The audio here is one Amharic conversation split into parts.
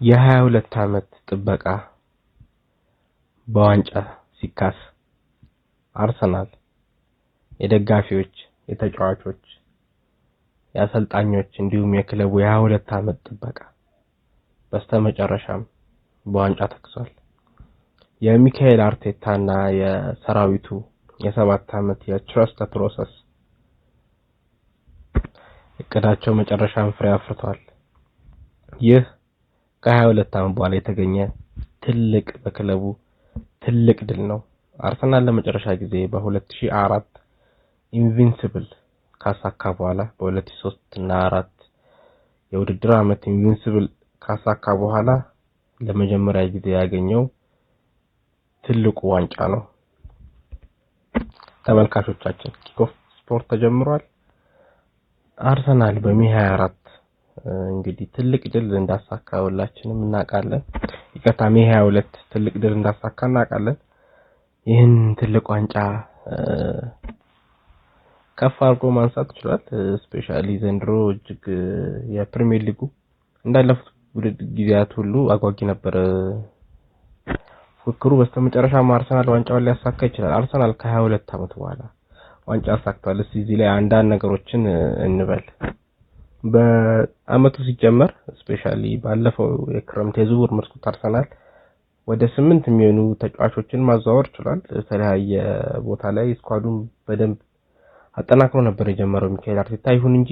የ22 ዓመት ጥበቃ በዋንጫ ሲካስ አርሰናል የደጋፊዎች፣ የተጫዋቾች፣ የአሰልጣኞች እንዲሁም የክለቡ የ22 ዓመት ጥበቃ በስተመጨረሻም በዋንጫ ተክሷል። የሚካኤል አርቴታና የሰራዊቱ የ7 ዓመት የትረስት ፕሮሰስ እቅዳቸው መጨረሻም ፍሬ አፍርቷል። ይህ ከ22 ዓመት በኋላ የተገኘ ትልቅ በክለቡ ትልቅ ድል ነው። አርሰናል ለመጨረሻ ጊዜ በ2004 ኢንቪንሲብል ካሳካ በኋላ በ2003 እና 4 የውድድር ዓመት ኢንቪንሲብል ካሳካ በኋላ ለመጀመሪያ ጊዜ ያገኘው ትልቁ ዋንጫ ነው። ተመልካቾቻችን ኪክኦፍ ስፖርት ተጀምሯል። አርሰናል በሜይ 24 እንግዲህ ትልቅ ድል እንዳሳካ ሁላችንም እናውቃለን። ይቀጣ ሜይ 22 ትልቅ ድል እንዳሳካ እናውቃለን። ይህን ትልቅ ዋንጫ ከፍ አድርጎ ማንሳት ይችላል። ስፔሻሊ ዘንድሮ እጅግ የፕሪሚየር ሊጉ እንዳለፉት ጊዜያት ሁሉ አጓጊ ነበር። ፉክክሩ በስተመጨረሻ አርሰናል ዋንጫውን ሊያሳካ ይችላል። አርሰናል ከ22 ዓመት በኋላ ዋንጫ አሳክቷል። እዚህ ላይ አንዳንድ ነገሮችን እንበል። በአመቱ ሲጀመር ስፔሻሊ ባለፈው የክረምት የዝውውር መስኮት አርሰናል ወደ 8 የሚሆኑ ተጫዋቾችን ማዛወር ችሏል። የተለያየ ቦታ ላይ ስኳዱን በደንብ አጠናክሮ ነበር የጀመረው ሚካኤል አርቴታ። ይሁን እንጂ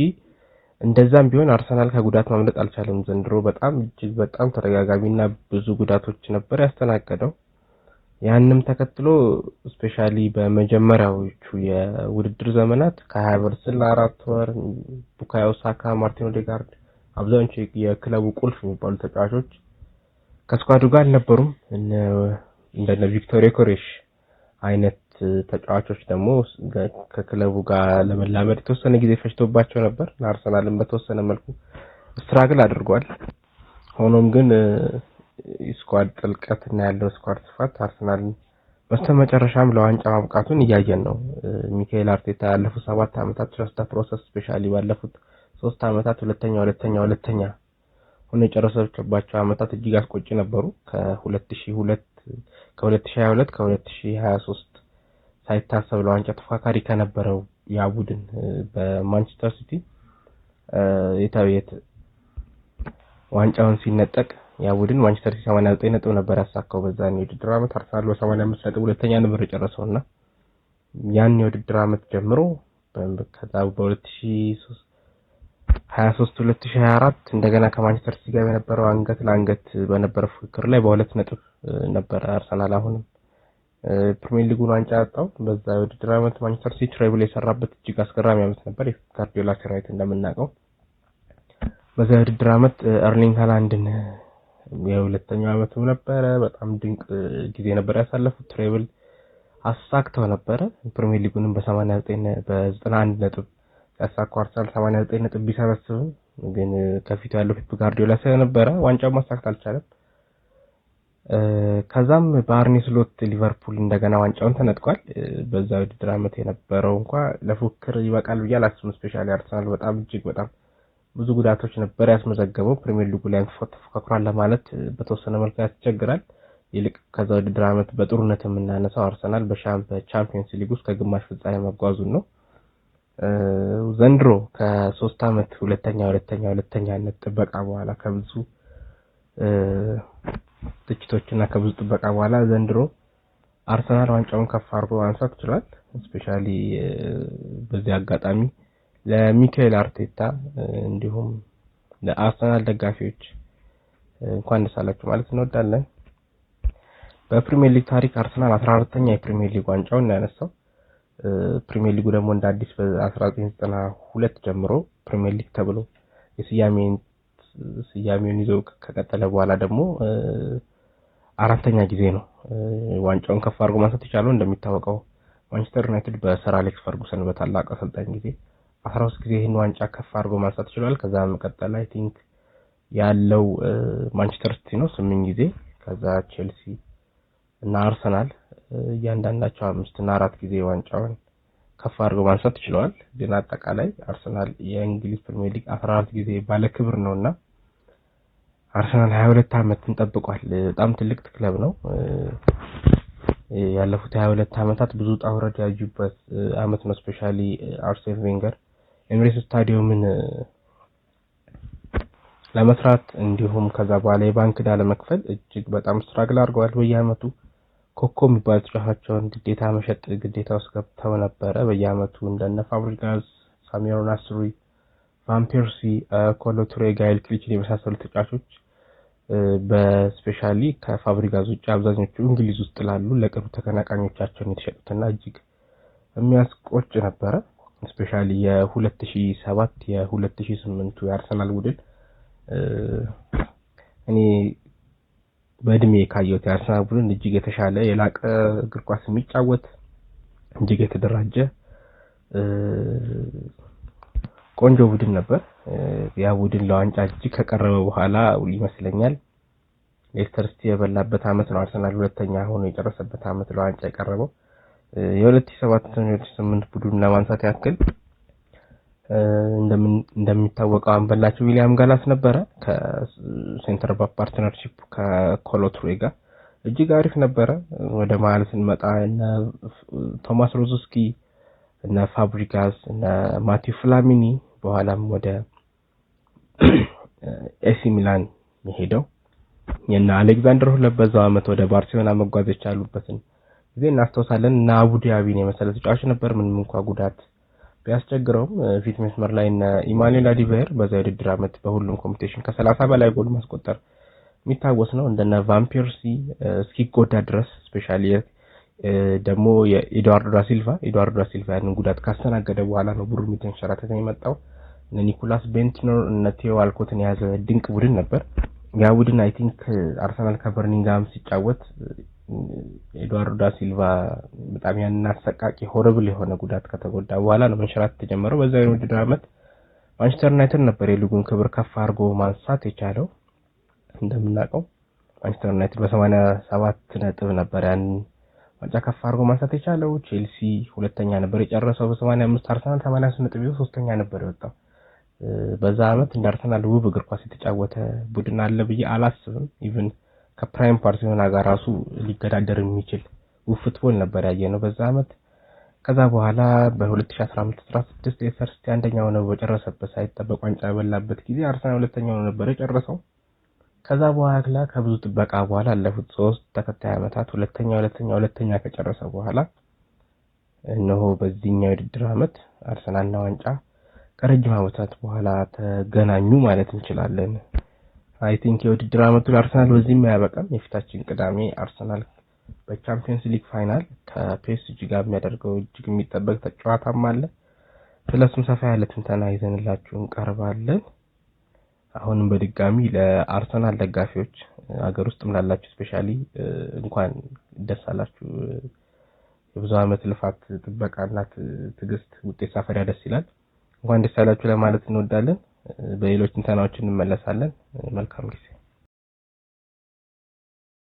እንደዛም ቢሆን አርሰናል ከጉዳት ማምለጥ አልቻለም። ዘንድሮ እጅግ በጣም ተደጋጋሚና ብዙ ጉዳቶች ነበር ያስተናገደው። ያንንም ተከትሎ ስፔሻሊ በመጀመሪያዎቹ የውድድር ዘመናት ከሃቨርትዝ ለ4 ወር ቡካዮ ሳካ፣ ማርቲን ኦዴጋርድ አብዛኞቹ የክለቡ ቁልፍ የሚባሉ ተጫዋቾች ከስኳዱ ጋር አልነበሩም። እንደነ ቪክቶር ዮኬሬሽ አይነት ተጫዋቾች ደግሞ ከክለቡ ጋር ለመላመድ የተወሰነ ጊዜ ፈጅቶባቸው ነበር። አርሰናልም በተወሰነ መልኩ ስትራግል አድርጓል። ሆኖም ግን ስኳድ ጥልቀት እና ያለው ስኳድ ስፋት አርሰናልን በስተመጨረሻም ለዋንጫ ማብቃቱን እያየን ነው። ሚካኤል አርቴታ ያለፉት 7 ዓመታት ትረስት ፕሮሰስ ስፔሻሊ ባለፉት 3 ዓመታት ሁለተኛ ሆኖ የጨረሰባቸው ዓመታት እጅግ አስቆጪ ነበሩ። ከ2022 ከ2023 ሳይታሰብ ለዋንጫ ተፎካካሪ ከነበረው ያ ቡድን በማንቸስተር ሲቲ የታየት ዋንጫውን ሲነጠቅ ያ ቡድን ማንቸስተር ሲቲ 89 ነጥብ ነበር ያሳካው በዛን የውድድር ዓመት። አርሰናል በ85 ነጥብ ሁለተኛ ነበር የጨረሰውና ያን የውድድር ዓመት ጀምሮ ከዛ በ2023-2024 እንደገና ከማንቸስተር ሲቲ ጋር የነበረው አንገት ለአንገት በነበረው ፉክክር ላይ በ2 ነጥብ ነበር አርሰናል አሁንም ፕሪሚየር ሊጉን ዋንጫ ያጣው። በዛ የውድድር ዓመት ማንቸስተር ሲቲ ትሬብል የሰራበት እጅግ አስገራሚ ዓመት ነበር። የጋርዲዮላ ሰራዊት እንደምናውቀው በዛ የውድድር ዓመት ኤርሊንግ ሃላንድን የሁለተኛው ዓመቱ ነበረ። በጣም ድንቅ ጊዜ ነበር ያሳለፉት። ትሬብል አሳክተው ነበረ። ፕሪሚየር ሊጉንም በ91 ነጥብ ያሳካው አርሰናል 89 ነጥብ ቢሰበስብም ግን ከፊቱ ያለው ፔፕ ጋርዲዮላ ስለነበረ ዋንጫውን ማሳካት አልቻለም። ከዛም በአርኔ ስሎት ሊቨርፑል እንደገና ዋንጫውን ተነጥቋል። በዛ ውድድር ዓመት የነበረው እንኳን ለፉክክር ይበቃል ብዬ አላስብም። ስፔሻሊ አርሰናል እጅግ በጣም ብዙ ጉዳቶች ነበር ያስመዘገበው። ፕሪሚየር ሊጉ ላይ ተፎካክሯል ለማለት በተወሰነ መልኩ ያስቸግራል። ይልቅ ከዛ ውድድር ዓመት በጥሩነት የምናነሳው አርሰናል በቻምፒየንስ ሊግ ውስጥ ከግማሽ ፍጻሜ መጓዙን ነው። ዘንድሮ ከ3 ዓመት ሁለተኛነት ጥበቃ በኋላ ከብዙ ትችቶችና ከብዙ ጥበቃ በኋላ ዘንድሮ አርሰናል ዋንጫውን ከፍ አድርጎ ማንሳት ይችላል። ስፔሻሊ በዚህ አጋጣሚ ለሚካኤል አርቴታ እንዲሁም ለአርሰናል ደጋፊዎች እንኳን ደስ አላችሁ ማለት እንወዳለን። በፕሪሚየር ሊግ ታሪክ አርሰናል 14ኛ የፕሪሚየር ሊግ ዋንጫውን ያነሳው። ፕሪሚየር ሊጉ ደግሞ እንደ አዲስ በ1992 ጀምሮ ፕሪሚየር ሊግ ተብሎ ስያሜውን ይዞ ከቀጠለ በኋላ ደግሞ 4ኛ ጊዜ ነው ዋንጫውን ከፍ አድርጎ ማንሳት የቻለው። እንደሚታወቀው ማንቸስተር ዩናይትድ በሰር አሌክስ ፈርጉሰን በታላቅ አሰልጣኝ ጊዜ 13 ጊዜ ይህን ዋንጫ ከፍ አድርጎ ማንሳት ይችላል። ከዛ መቀጠል አይ ቲንክ ያለው ማንቸስተር ሲቲ ነው 8 ጊዜ። ከዛ ቼልሲ እና አርሰናል እያንዳንዳቸው 5 እና 4 ጊዜ ዋንጫውን ከፍ አድርጎ ማንሳት ይችላል። ግን አጠቃላይ አርሰናል የእንግሊዝ ፕሪሚየር ሊግ 14 ጊዜ ባለ ክብር ነውና አርሰናል 22 ዓመትን ጠብቋል። በጣም ትልቅ ክለብ ነው። ያለፉት 22 ዓመታት ብዙ ጣውረድ ያዩበት አመት ነው። ስፔሻሊ አርሴን ቬንገር ኤምሬትስ ስታዲየምን ለመስራት እንዲሁም ከዛ በኋላ የባንክ ዕዳ ለመክፈል እጅግ በጣም ስትራግል አድርገዋል። በየአመቱ ኮኮ የሚባሉ ተጫዋቾችን ግዴታ መሸጥ ግዴታ ውስጥ ገብተው ነበረ። በየአመቱ እንደነ ፋብሪጋስ፣ ሳሚር ናስሪ፣ ቫን ፐርሲ፣ ኮሎ ቱሬ፣ ጋኤል ክሊችን የመሳሰሉ ተጫዋቾች በስፔሻሊ ከፋብሪጋስ ውጭ አብዛኞቹ እንግሊዝ ውስጥ ላሉ ለቅርብ ተቀናቃኞቻቸው የተሸጡትና እጅግ የሚያስቆጭ ነበረ። ስፔሻሊ የ2007 የ2008 የአርሰናል ቡድን እኔ በእድሜ ካየሁት የአርሰናል ቡድን እጅግ የተሻለ የላቀ እግር ኳስ የሚጫወት እጅግ የተደራጀ ቆንጆ ቡድን ነበር። ያ ቡድን ለዋንጫ እጅግ ከቀረበ በኋላ ይመስለኛል ሌስተር ሲቲ የበላበት አመት ነው አርሰናል ሁለተኛ ሆኖ የጨረሰበት አመት ለዋንጫ የቀረበው። የ2007-2008 ቡድን ለማንሳት ያክል እንደሚታወቀው አንበላቸው ዊሊያም ጋላስ ነበረ። ከሴንተር ባክ ፓርትነርሺፕ ከኮሎ ቱሬ ጋር እጅግ አሪፍ ነበረ። ወደ መሀል ስንመጣ እና ቶማስ ሮዙስኪ እና ፋብሪጋስ እና ማቲው ፍላሚኒ በኋላም ወደ ኤሲ ሚላን ሄደው እና አሌክዛንደር ሁለት በዛው አመት ወደ ባርሴሎና መጓዝ የቻሉበትን ጊዜ እናስታውሳለን። እና አቡዲያቢን የመሰለ ተጫዋች ነበር። ምንም እንኳን ጉዳት ቢያስቸግረውም ፊት መስመር ላይ እና ኢማኑኤል አዲቬር በዛ የውድድር አመት በሁሉም ኮምፒቲሽን ከ30 በላይ ጎል ማስቆጠር የሚታወስ ነው። እንደነ ቫን ፐርሲ እስኪጎዳ ድረስ ስፔሻሊ ደግሞ የኤድዋርዶ ዳ ሲልቫ ያንን ጉዳት ካስተናገደ በኋላ ነው ቡድኑ የተንሸራተተ የመጣው። ኒኮላስ ቤንትኖር እና ቴዮ አልኮትን የያዘ ድንቅ ቡድን ነበር። ያ ቡድን አይ ቲንክ አርሰናል ከበርኒንግሃም ሲጫወት ኤድዋርዶ ዳ ሲልቫ በጣም ያንን አሰቃቂ ሆሪብል የሆነ ጉዳት ከተጎዳ በኋላ ነው መንሸራተት የተጀመረው። በዛ የውድድር አመት ማንቸስተር ዩናይትድ ነበር የሊጉን ክብር ከፍ አድርጎ ማንሳት የቻለው። እንደምናውቀው ማንቸስተር ዩናይትድ በ87 ነጥብ ነበር ያን ዋንጫ ከፍ አድርጎ ማንሳት የቻለው። ቼልሲ ሁለተኛ ነበር የጨረሰው በ85፣ አርሰናል 83 ነጥብ ይዞ ሶስተኛ ነበር የወጣው። በዛ አመት እንደ አርሰናል ውብ እግር ኳስ የተጫወተ ቡድን አለ ብዬ አላስብም። ኢቭን ከፕራይም ባርሴሎና ጋር ራሱ ሊገዳደር የሚችል ውብ ፉትቦል ነበር ያየነው በዛ አመት። ከዛ በኋላ በ2015-16 ሌስተር ሲቲ አንደኛ ሆኖ በጨረሰበት ሳይጠበቅ ዋንጫ በላበት ጊዜ አርሰናል ሁለተኛ ሆኖ ነበር የጨረሰው። ከዛ በኋላ ከብዙ ጥበቃ በኋላ አለፉት 3 ተከታታይ አመታት ሁለተኛ ከጨረሰ በኋላ እነሆ በዚህኛው የውድድር አመት አርሰናልና ዋንጫ ከረጅም አመታት በኋላ ተገናኙ ማለት እንችላለን። አይ ቲንክ የውድድር አመቱ አርሰናል በዚህም አያበቃም። የፊታችን ቅዳሜ አርሰናል በቻምፒየንስ ሊግ ፋይናል ከፒኤስጂ ጋር የሚያደርገው እጅግ የሚጠበቅ ጨዋታም አለ። ስለሱም ሰፋ ያለ ትንተና ይዘንላችሁ እንቀርባለን። አሁንም በድጋሚ ለአርሰናል ደጋፊዎች ሀገር ውስጥም ላላችሁ ስፔሻሊ እንኳን ደስ አላችሁ። የብዙ አመት ልፋት ጥበቃና ትግስት ውጤት ሳፈሪያ ደስ ይላል። እንኳን ደስ ያላችሁ ለማለት እንወዳለን። በሌሎች ትንተናዎች እንመለሳለን። መልካም ጊዜ